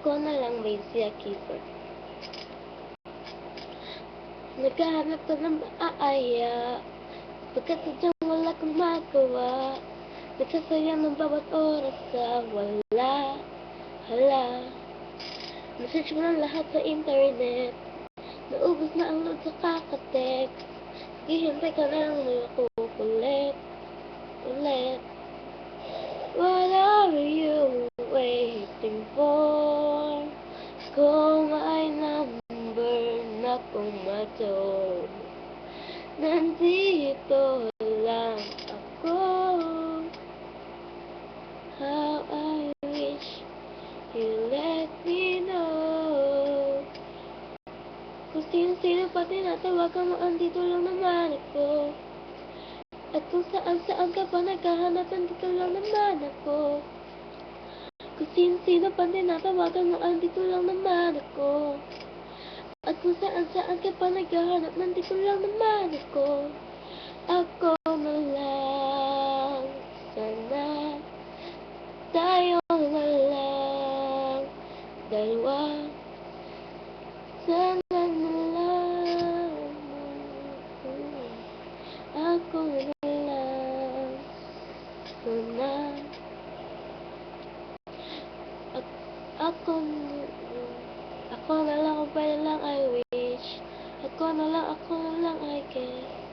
Ako na lang may siya keeper. Naghahanap ka ng maaaya, pagkat sadyang wala kang magawa. Nagsasayang ng bawat oras sa wala. Hala, nasearch mo ng lahat sa internet, naubos na ang load sa kakatext. Hihintay ka na lang makukulit ulit. What are you waiting for? Kung may number na kumato, nandito lang ako. How I wish you let me know. Kung sino-sino pa tinatawagan mo, andito lang naman ako. At kung saan-saan ka pa naghahanap, andito lang naman ako. Kung sino-sino pa tinatawagan mo, andito lang naman ako. At kung saan-saan ka pa naghahanap, nandito lang naman ako. Ako na lang, sana tayo na lang, dalawa. Sana na lang, ako na lang, sana. Ako na lang, ako na lang, I wish. Ako na lang, I guess.